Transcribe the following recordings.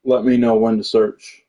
Let me know when to search.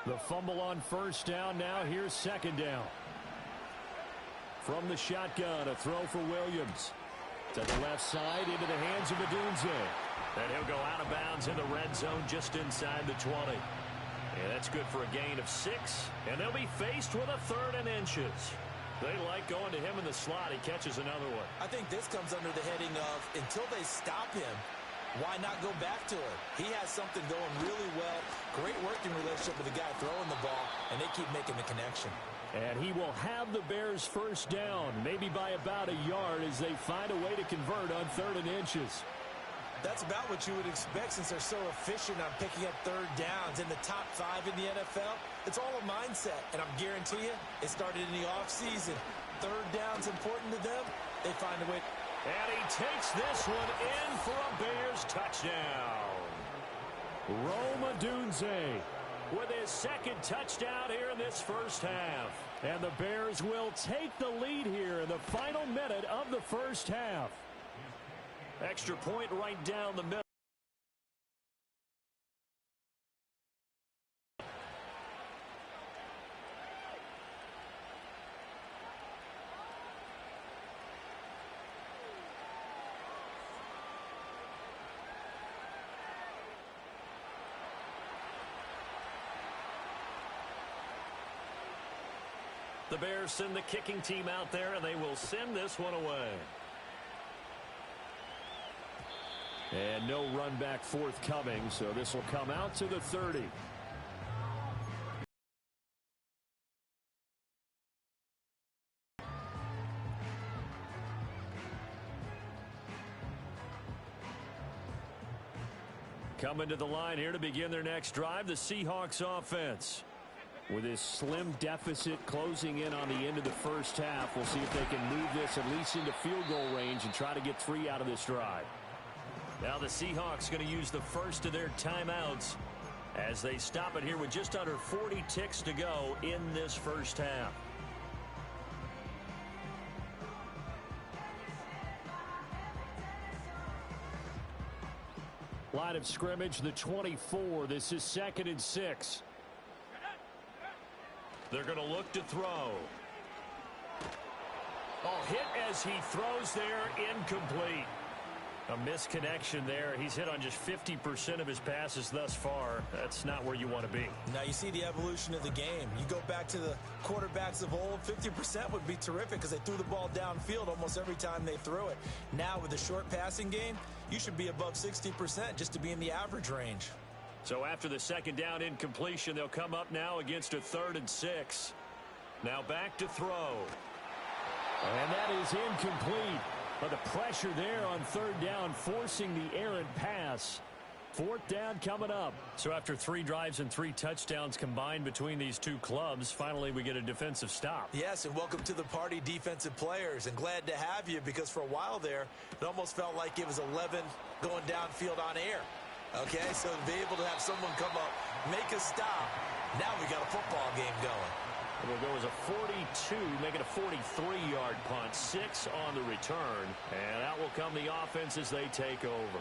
The fumble on first down. Now here's second down. From the shotgun, a throw for Williams. To the left side, into the hands of Odunze. And he'll go out of bounds in the red zone just inside the 20. And that's good for a gain of 6. And they'll be faced with a 3rd and inches. They like going to him in the slot. He catches another one. I think this comes under the heading of until they stop him, why not go back to him? He has something going really well. Great working relationship with the guy throwing the ball, and they keep making the connection. And he will have the Bears first down, maybe by about a yard as they find a way to convert on 3rd and inches. That's about what you would expect since they're so efficient on picking up 3rd downs in the top 5 in the NFL. It's all a mindset, and I'm guarantee you it started in the offseason. 3rd down's important to them. They find a way. And he takes this one in for a Bears touchdown. Rome Odunze with his 2nd touchdown here in this first half. And the Bears will take the lead here in the final minute of the first half. Extra point right down the middle. The Bears send the kicking team out there, and they will send this one away. And no run back forthcoming, so this will come out to the 30. Coming to the line here to begin their next drive, the Seahawks offense. With this slim deficit closing in on the end of the first half, we'll see if they can move this at least into field goal range and try to get 3 out of this drive. Now the Seahawks going to use the first of their timeouts as they stop it here with just under 40 ticks to go in this first half. Line of scrimmage, the 24. This is 2nd and 6. They're going to look to throw. Oh, hit as he throws there, incomplete. A misconnection there. He's hit on just 50% of his passes thus far. That's not where you want to be. Now you see the evolution of the game. You go back to the quarterbacks of old, 50% would be terrific because they threw the ball downfield almost every time they threw it. Now with the short passing game, you should be above 60% just to be in the average range. So after the 2nd down incompletion, they'll come up now against a 3rd and 6. Now back to throw. And that is incomplete. But the pressure there on 3rd down, forcing the errant pass. 4th down coming up. So after 3 drives and 3 touchdowns combined between these two clubs, finally we get a defensive stop. Yes, and welcome to the party, defensive players. And glad to have you because for a while there, it almost felt like it was 11 going downfield on air. Okay, so to be able to have someone come up, make a stop, now we got a football game going. It'll go as a 42, make it a 43-yard punt, 6 on the return, and out will come the offense as they take over.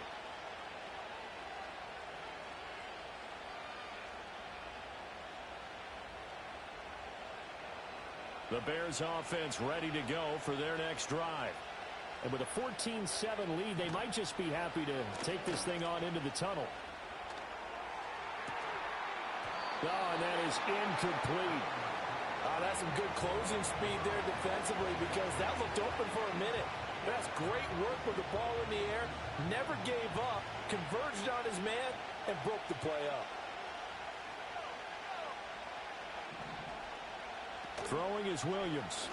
The Bears offense ready to go for their next drive. And with a 14-7 lead, they might just be happy to take this thing on into the tunnel. Oh, and that is incomplete. That's some good closing speed there defensively because that looked open for a minute. That's great work with the ball in the air. Never gave up, converged on his man, and broke the play up. Throwing is Williams.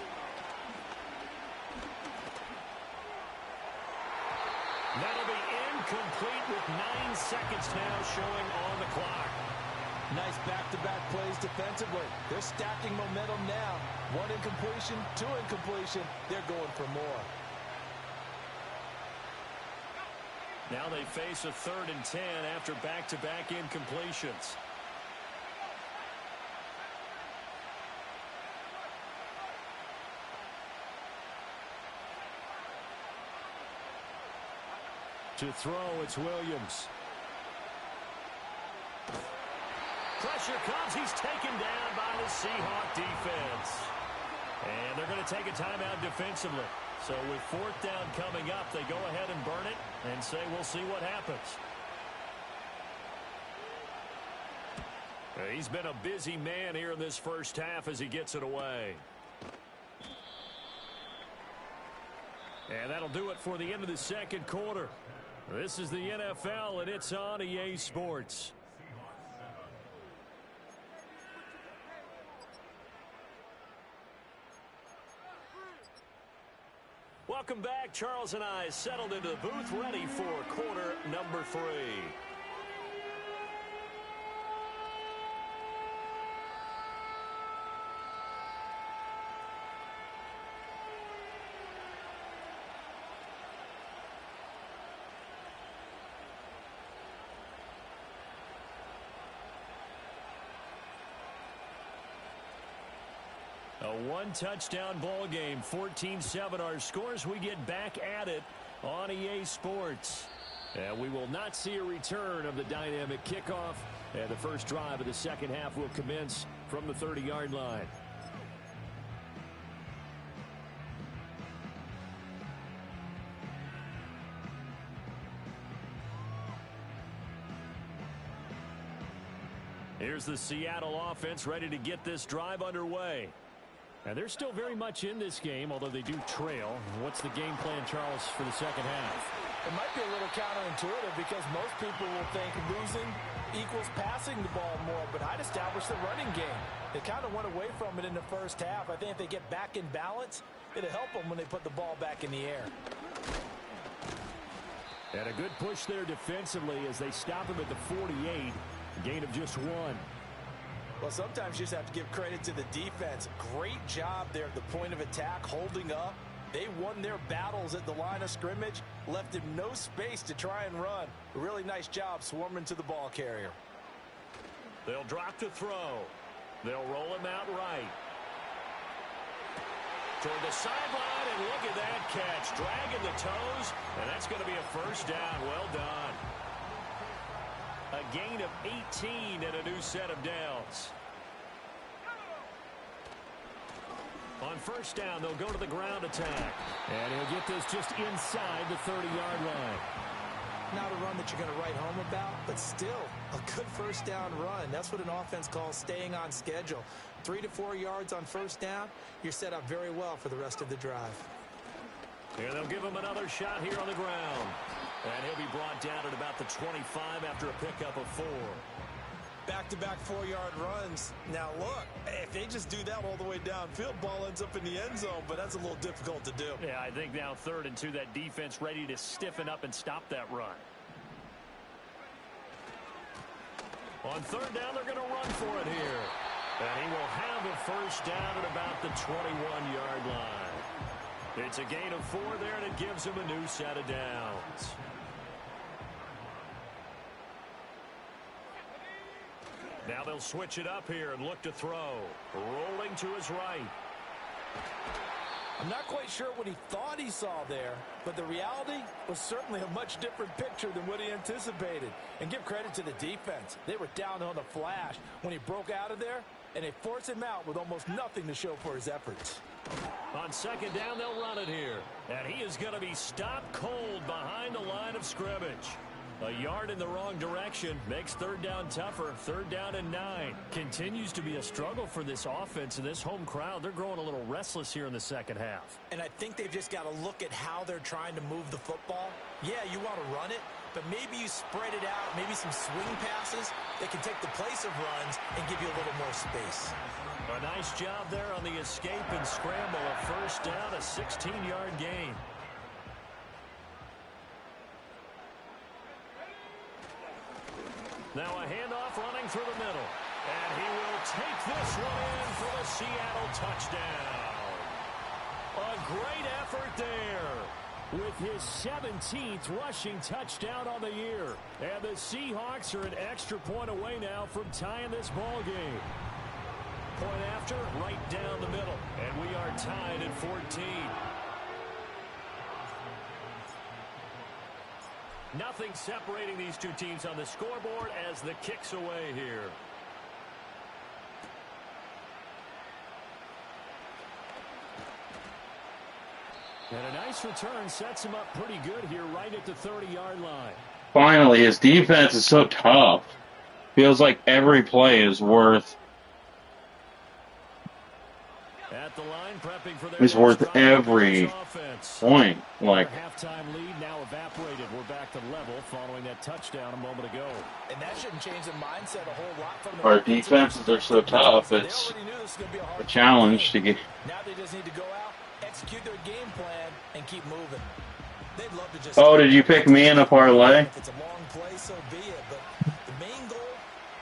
That'll be incomplete with 9 seconds now showing on the clock. Nice back-to-back plays defensively. They're stacking momentum now. 1 incompletion, 2 incompletion. They're going for more. Now they face a 3rd and 10 after back-to-back incompletions. To throw, it's Williams. Pressure comes. He's taken down by the Seahawk defense. And they're going to take a timeout defensively. So with fourth down coming up, they go ahead and burn it and say we'll see what happens. He's been a busy man here in this first half as he gets it away. And that'll do it for the end of the second quarter. This is the NFL, and it's on EA Sports. Welcome back. Charles and I settled into the booth, ready for quarter number 3. A one-touchdown ball game, 14-7 our scores. We get back at it on EA Sports. And we will not see a return of the dynamic kickoff. And the first drive of the second half will commence from the 30-yard line. Here's the Seattle offense ready to get this drive underway. And they're still very much in this game, although they do trail. What's the game plan, Charles, for the second half? It might be a little counterintuitive because most people will think losing equals passing the ball more, but I'd establish the running game. They kind of went away from it in the first half. I think if they get back in balance, it'll help them when they put the ball back in the air. And a good push there defensively as they stop him at the 48. A gain of just 1. Well, sometimes you just have to give credit to the defense. Great job there at the point of attack, holding up. They won their battles at the line of scrimmage, left him no space to try and run. A really nice job swarming to the ball carrier. They'll drop to throw. They'll roll him out right. Toward the sideline, and look at that catch. Dragging the toes, and that's going to be a first down. Well done. A gain of 18 and a new set of downs. On first down, they'll go to the ground attack. And he'll get this just inside the 30-yard line. Not a run that you're going to write home about, but still a good first down run. That's what an offense calls staying on schedule. 3 to 4 yards on first down, you're set up very well for the rest of the drive. Here they'll give him another shot here on the ground. And he'll be brought down at about the 25 after a pickup of 4. Back-to-back 4-yard runs. Now, look, if they just do that all the way downfield, ball ends up in the end zone, but that's a little difficult to do. Yeah, I think now 3rd and 2, that defense ready to stiffen up and stop that run. On 3rd down, they're going to run for it here. And he will have a first down at about the 21-yard line. It's a gain of 4 there, and it gives him a new set of downs. Now they'll switch it up here and look to throw. Rolling to his right. I'm not quite sure what he thought he saw there, but the reality was certainly a much different picture than what he anticipated. And give credit to the defense. They were down on the flash when he broke out of there, and they forced him out with almost nothing to show for his efforts. On 2nd down, they'll run it here. And he is going to be stopped cold behind the line of scrimmage. A yard in the wrong direction makes 3rd down tougher. 3rd down and 9. Continues to be a struggle for this offense and this home crowd. They're growing a little restless here in the second half. And I think they've just got to look at how they're trying to move the football. Yeah, you want to run it, but maybe you spread it out, maybe some swing passes that can take the place of runs and give you a little more space. A nice job there on the escape and scramble. A first down, a 16-yard gain. Now a handoff running through the middle. And he will take this one in for the Seattle touchdown. A great effort there with his 17th rushing touchdown on the year. And the Seahawks are an extra point away now from tying this ball game. Point after, right down the middle. And we are tied at 14. Nothing separating these two teams on the scoreboard as the kick's away here. And a nice return sets him up pretty good here right at the 30-yard line. Finally, his defense is so tough. Feels like every play is worth. At the line, prepping for their It's worth every offense. point. Like, halftime lead now evaporated. We're back to level following that touchdown a moment ago. And that shouldn't change the mindset a whole lot from the our defenses are so tough. It's a challenge to get. Now they just need to go out, execute their game plan, and keep moving. They'd love to just. Oh, did you pick me in a parlay? If it's a long play, so be it. But the main goal,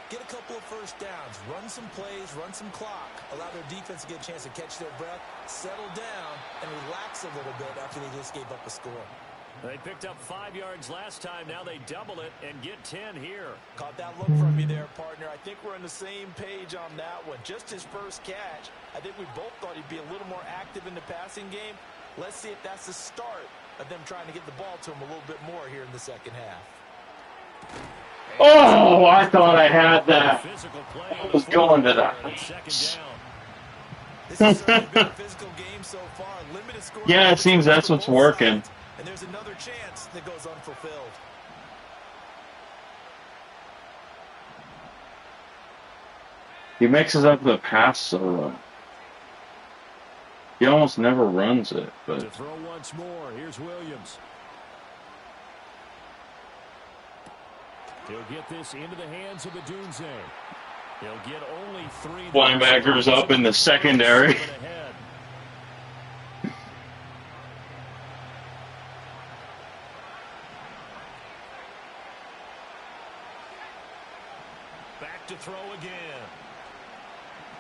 get a couple of first downs, run some plays, run some clock, allow their defense to get a chance to catch their breath, settle down, and relax a little bit after they just gave up a score. They picked up 5 yards last time. Now they double it and get 10 here. Caught that look from you there, partner. I think we're on the same page on that one. Just his first catch. I think we both thought he'd be a little more active in the passing game. Let's see if that's the start of them trying to get the ball to him a little bit more here in the second half. Oh, I thought I had that. I was going to that. This has certainly been a physical game so far. Limited scoring. Yeah, it seems that's what's working. And there's another chance that goes unfulfilled. He mixes up the pass so well. He almost never runs it, To but throw once more, here's Williams. He'll get this into the hands of Adunze. He'll get only 3. linebackers up in the secondary. Back to throw again.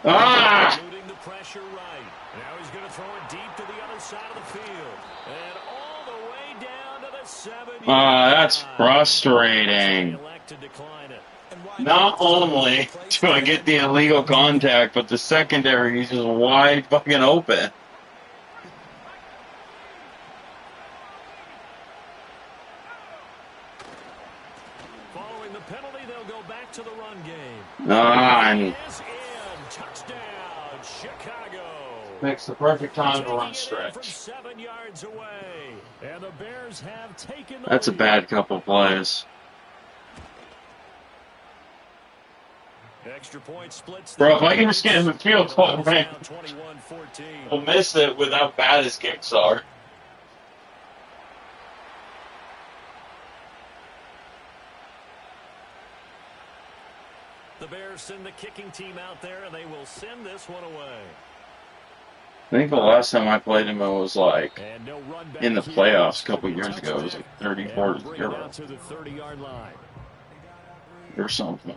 Ah! Eluding the pressure right. Now he's going to throw it deep to the other side of the field. And all the way down to the 7-yard Ah, that's line. frustrating. They elect to decline it. Not only do I get the illegal contact, but the secondary is just wide fucking open. Following the penalty, they'll go back to the run game. Ah, and Is in. Touchdown, Chicago. makes the perfect time to Taking run it in stretch. from 7 yards away. And the Bears have taken the That's a lead. bad couple plays. Extra point splits. Bro, if I can just get him a field goal range, Down 21-14. we'll miss it with how bad his kicks are. The Bears send the kicking team out there, and they will send this one away. I think the last time I played him, it was like And no run back in the here. playoffs a couple years ago. It was like And 34 bring it 0 out to the 30-yard line. or something.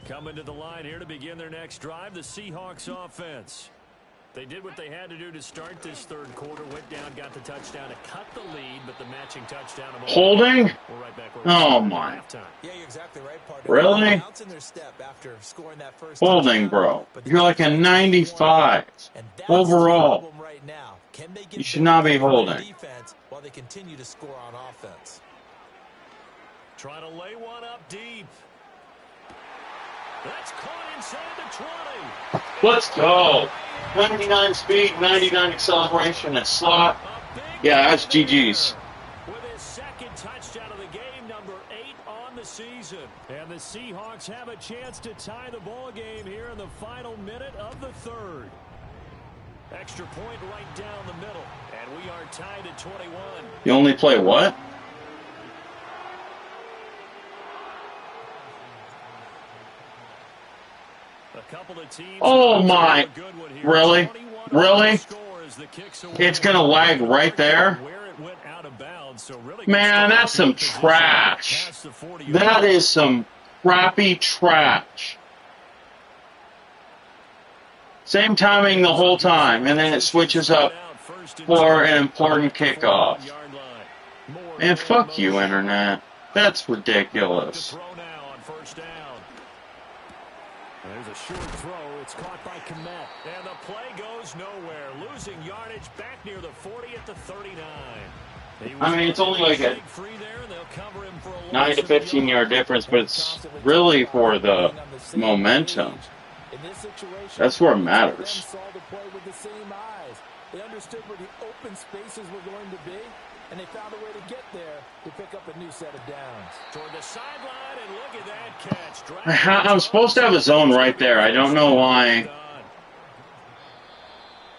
Coming to the line here to begin their next drive, the Seahawks offense. They did what they had to do to start this third quarter, went down, got the touchdown to cut the lead, but the matching touchdown. Holding? We're right back where we Oh, started my. at halftime. Yeah, you're exactly right, partner. Really? Bouncing their step after scoring that first Holding, touchdown, bro. but You're like a 95 and that's overall. the problem right now. Can they get You should not be holding. defense while they continue to score on offense? Trying to lay one up deep. That's caught inside the 20. Let's go. 99 speed, 99 acceleration, and slot. Yeah, that's GG's. With his second touchdown of the game, number 8 on the season. And the Seahawks have a chance to tie the ball game here in the final minute of the third. Extra point right down the middle. And we are tied at 21. You only play what? A couple of teams. Oh my. Good one here. Really? 21 Really? score as the kicks away. It's going to lag right there? Where it went out of bounds, so really Man, that's some trash. past the 40-yard That line. is some crappy trash. Same timing the whole time, and then it switches up for an important kickoff. And fuck you, Internet. That's ridiculous. Throw now on first down. There's a short throw. It's caught by Kmet. And the play goes nowhere. Losing yardage back near the 40 at the 39. I mean, it's only like a Free there, and they'll cover him for a 9 to 15 yard difference, but it's really for the momentum. In this situation, That's where it them matters. saw the play with the same eyes. They understood where the open spaces were going to be, and they found a way to get there to pick up a new set of downs. Toward the sideline, and look at that catch. I'm supposed to have a zone right there. I don't know why.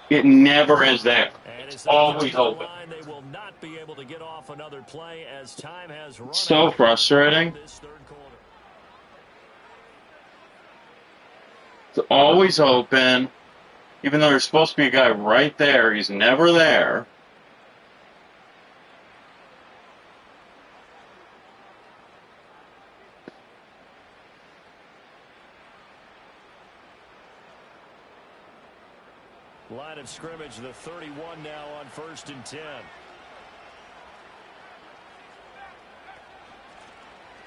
It never is there. It's always open. They will not be able to get off another play as time has run It's so out frustrating. this third quarter. It's always open. Even though there's supposed to be a guy right there, he's never there. Line of scrimmage, the 31 now on 1st and 10.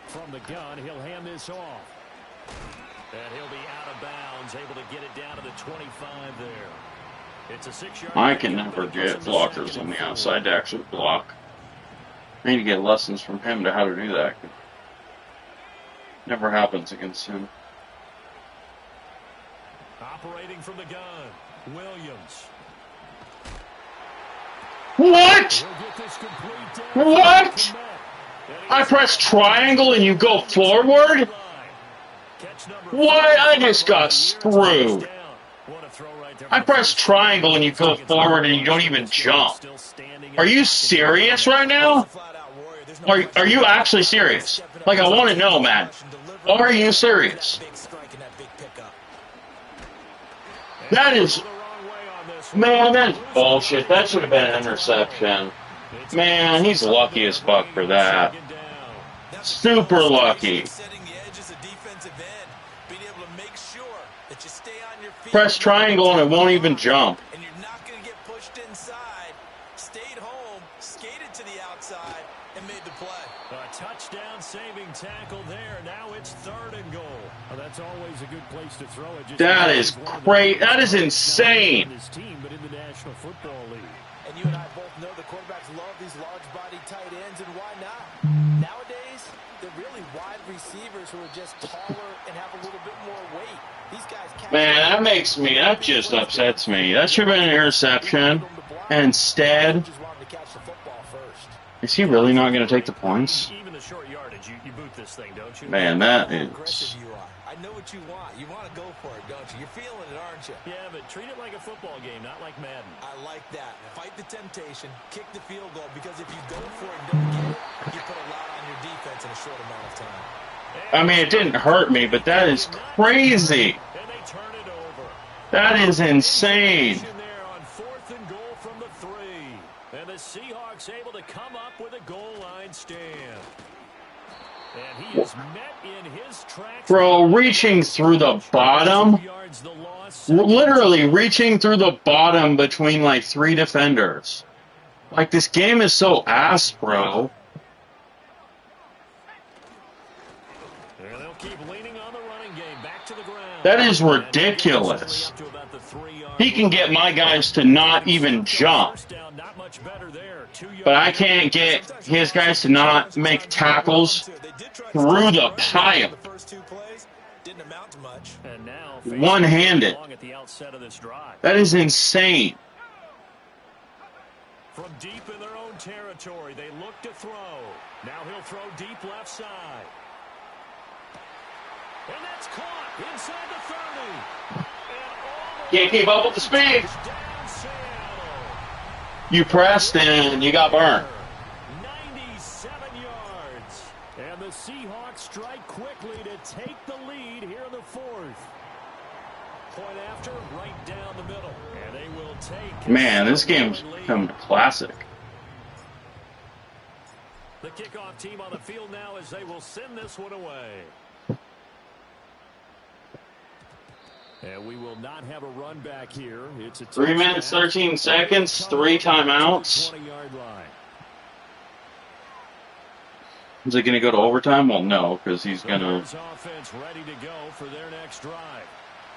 From the gun, he'll hand this off. And he'll be out of bounds, able to get it down to the 25 there. It's a 6-yard. I can never get blockers on the outside to actually block. I need to get lessons from him to how to do that. Never happens against him. Operating from the gun, Williams. What? What? I press triangle and you go forward? What? I just got screwed. I press triangle and you go forward and you don't even jump. Are you serious right now? Are you actually serious? Like, I want to know, man. Are you serious? That is... Man, that's bullshit. That should have been an interception. Man, he's lucky as fuck for that. Super lucky. Press triangle and it won't even jump. And you're not going to get pushed inside. Stayed home, skated to the outside, and made the play. A touchdown saving tackle there. Now it's 3rd and goal. Well, that's always a good place to throw it. That is great. That is insane. His team, but in the National Football League. And you and I both know the quarterbacks love these large-body tight ends, and why not? Nowadays, they're really wide receivers who are just taller and have a little bit more weight. These guys Man, that just upsets me. That should have been an interception. And instead, is he really not going to take the points? Even the short yardage, you boot this thing, don't you? Man, that is... I know what you want. You want to go for it, don't you? You're feeling it, aren't you? Yeah, but treat it like a football game, not like Madden. I like that. Fight the temptation, kick the field goal, because if you go for it and don't get it, you put a lot on your defense in a short amount of time. I mean, it didn't hurt me, but that is crazy. And they turn it over. That is insane. There on 4th and goal from the 3. And the Seahawks able to come up with a goal line stand. And he is met in his tracks. Bro, reaching through the bottom. Literally reaching through the bottom between like 3 defenders. Like, this game is so ass, bro. That is ridiculous. He can get my guys to not even jump. But I can't get his guys to not make tackles through the pile. One-handed. That is insane. From deep in their own territory, they look to throw. Now he'll throw deep left side. And that's caught inside the 30. Can't keep up with the speed. You pressed and you got burned. 97 yards. And the Seahawks strike quickly to take the lead here in the 4th. Point after, right down the middle. And they will take... Man, this game's become a classic. The kickoff team on the field now as they will send this one away. And we will not have a run back here. It's a 3 minutes, 13 seconds, 3 timeouts. Is it going to go to overtime? Well, no, because he's going to...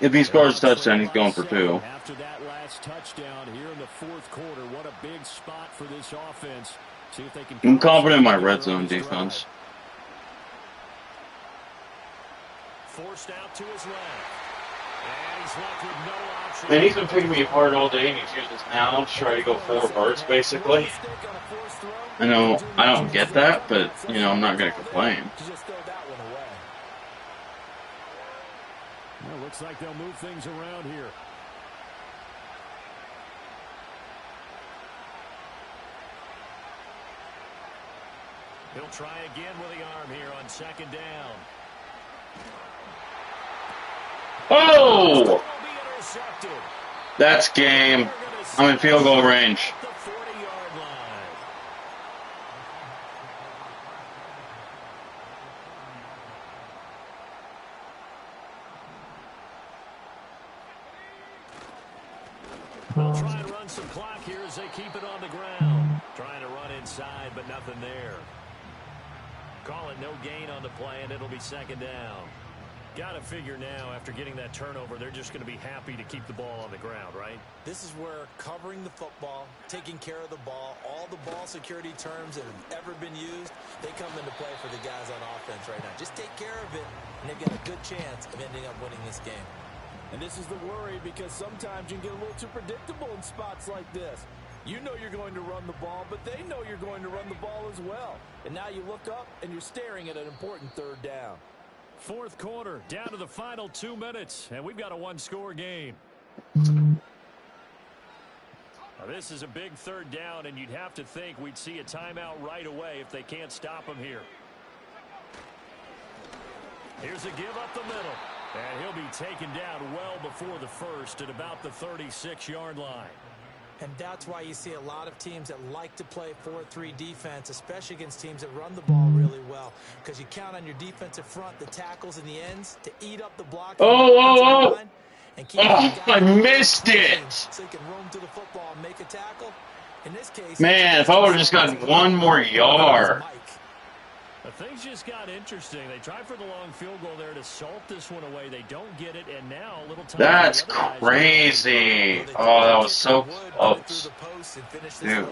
If he scores a touchdown, he's going for 2. After that last touchdown here in the 4th quarter, what a big spot for this offense. See if they can... I'm confident in my red zone defense. Forced out to his left. Man, he's been picking me apart all day, and he's using his now to try to go full parts, basically. I know I don't get that, but, you know, I'm not going to complain. Well, looks like they'll move things around here. He'll try again with the arm here on second down. Oh! That's game. I'm in field goal range. They'll try and run some clock here as they keep it on the ground. Trying to run inside, but nothing there. Call it no gain on the play, and it'll be second down. Got to figure now, after getting that turnover, they're just going to be happy to keep the ball on the ground, right? This is where covering the football, taking care of the ball, all the ball security terms that have ever been used, they come into play for the guys on offense right now. Just take care of it, and they've got a good chance of ending up winning this game. And this is the worry, because sometimes you can get a little too predictable in spots like this. You know you're going to run the ball, but they know you're going to run the ball as well. And now you look up, and you're staring at an important third down. Fourth quarter, down to the final 2 minutes, and we've got a one-score game. Now, this is a big third down, and you'd have to think we'd see a timeout right away if they can't stop him here. Here's a give up the middle, and he'll be taken down well before the first at about the 36-yard line. And that's why you see a lot of teams that like to play 4-3 defense, especially against teams that run the ball really well. Because you count on your defensive front, the tackles and the ends, to eat up the block. Oh! I missed it! So you can roam to the football and make a tackle. In this case, man, if I would have just gotten one more yard. Things just got interesting. They tried for the long field goal there to salt this one away. They don't get it, and now a little time. That's crazy. Oh, that was so close. Dude.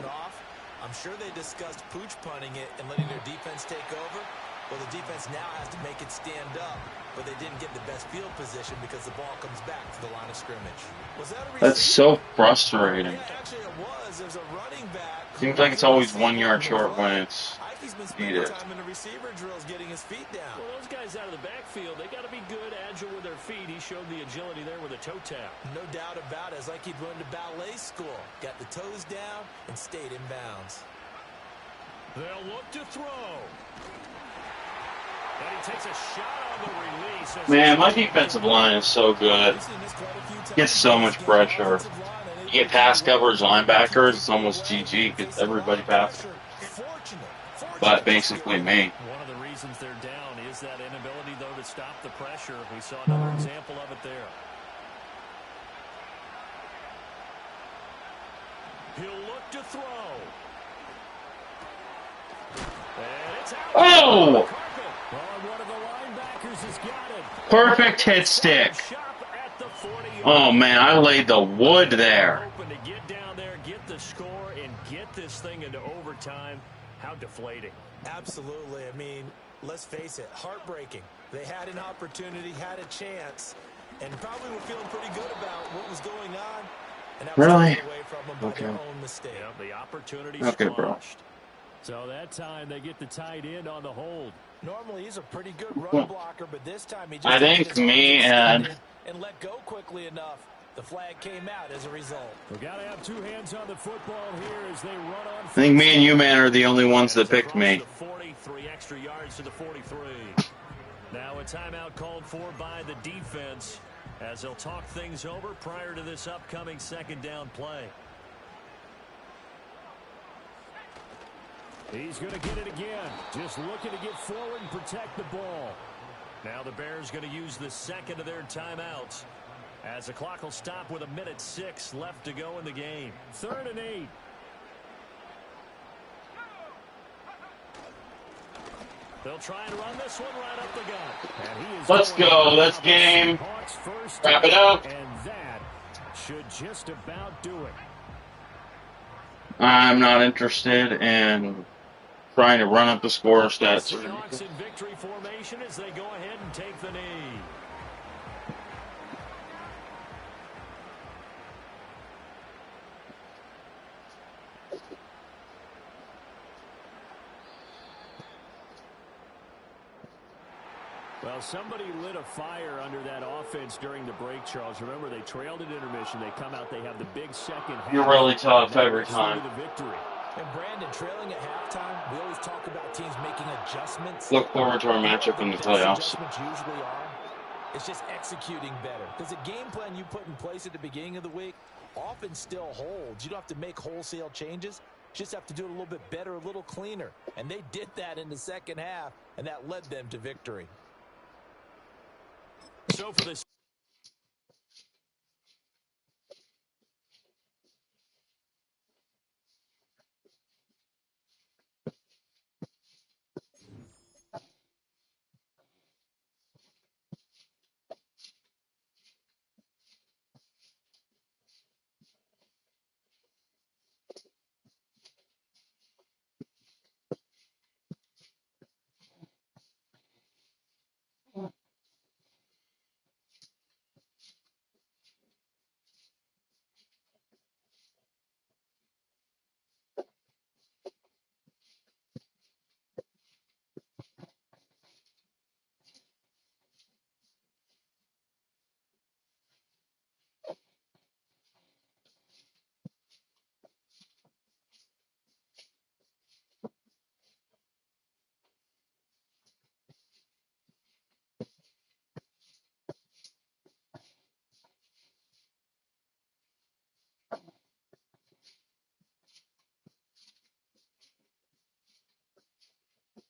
I'm sure they discussed pooch punting it and letting their defense take over. Well, the defense now has to make it stand up, but they didn't get the best field position because the ball comes back to the line of scrimmage. Was that a receiver? That's so frustrating. Yeah, actually it was. There's a running back. Seems like it's always 1 yard short when it's He's been spending time in the receiver drills getting his feet down. Well, those guys out of the backfield, they got to be good, agile with their feet. He showed the agility there with a toe tap. No doubt about it. It's like he'd run to ballet school. Got the toes down and stayed in bounds. They'll look to throw. And he takes a shot on the release. Man, my defensive line is so good. Gets so much pressure. You get pass coverage linebackers, it's almost GG because everybody passes. But basically me. One of the reasons they're down is that inability, though, to stop the pressure. We saw another example of it there. He'll look to throw. And it's out. Oh! One of the linebackers has got it. Perfect hit stick. Oh, man, I laid the wood there. Hoping to get down there, get the score, and get this thing into overtime. How deflating. Absolutely. I mean, let's face it, heartbreaking. They had an opportunity, had a chance, and probably were feeling pretty good about what was going on. And that was really? away from them by their own mistake. Yeah, the opportunity okay, bro. So that time they get the tight end on the hold. Normally he's a pretty good run blocker, but this time he just I think me and let go quickly enough. The flag came out as a result. We got to have two hands on the football here as they run on. I think me and you, man, are the only ones that picked me. 43 extra yards to the 43. Now a timeout called for by the defense as they'll talk things over prior to this upcoming second down play. He's going to get it again. Just looking to get forward and protect the ball. Now the Bears going to use the second of their timeouts as the clock will stop with 1:06 left to go in the game. 3rd and 8. They'll try and run this one right up the gut. And he is Let's go. That's game. Wrap it up. And that should just about do it. I'm not interested in trying to run up the score stats. Seahawks in victory formation as they go ahead and take the knee. Well, somebody lit a fire under that offense during the break, Charles. Remember, they trailed at intermission. They come out, they have the big second half. You're really tough every To time. the victory. And Brandon, trailing at halftime, we always talk about teams making adjustments. Look forward to our matchup in the playoffs. Adjustments usually are. It's just executing better. Because the game plan you put in place at the beginning of the week often still holds. You don't have to make wholesale changes. Just have to do it a little bit better, a little cleaner. And they did that in the second half, and that led them to victory. So for this.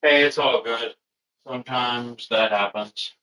Hey, it's all good. Sometimes that happens.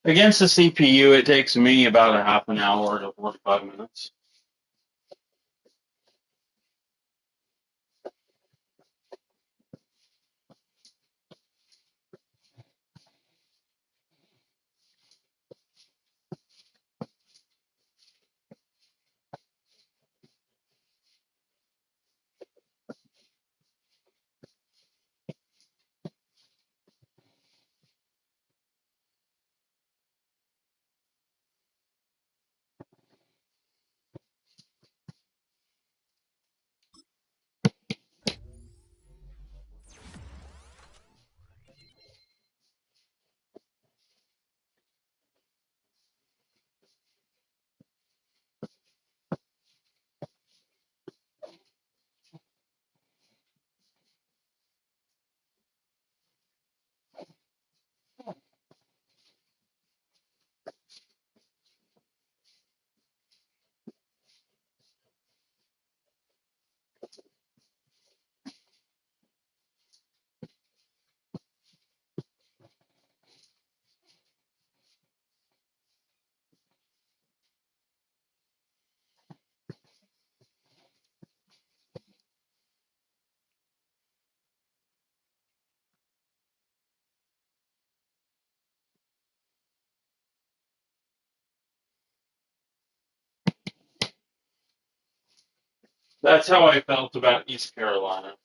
Against the CPU, it takes me about a half an hour to 45 minutes. That's how I felt about East Carolina.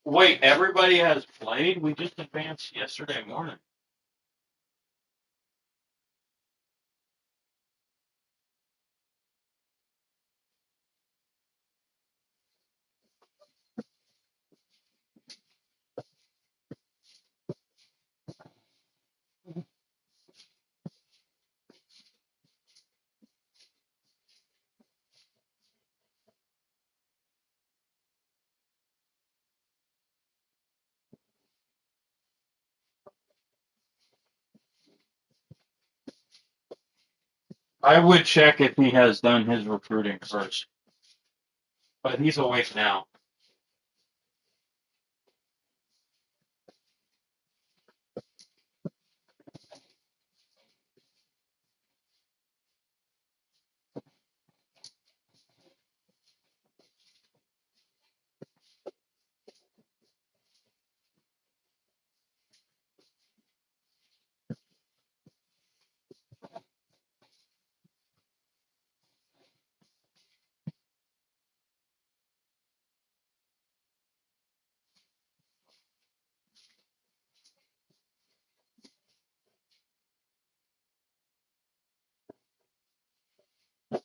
Wait, everybody has played? We just advanced yesterday morning. I would check if he has done his recruiting first. But he's awake now.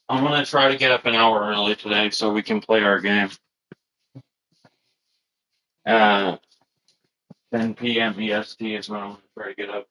I'm going to try to get up an hour early today so we can play our game. 10 p.m. EST is when I'm going to try to get up.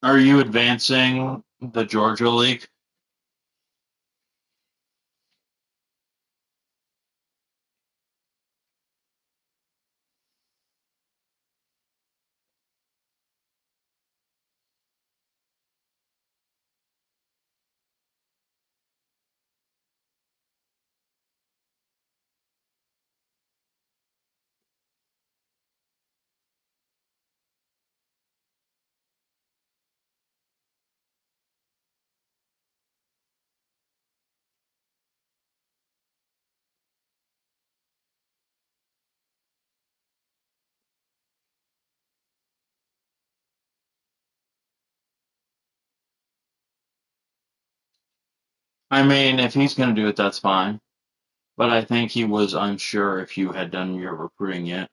Are you advancing the Georgia League? I mean, if he's going to do it, that's fine. But I think he was unsure if you had done your recruiting yet.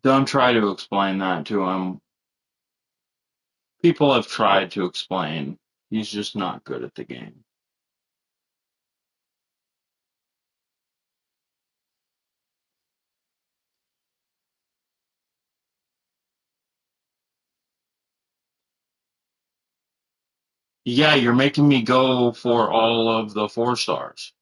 Don't try to explain that to him. People have tried to explain. He's just not good at the game. Yeah, you're making me go for all of the 4 stars.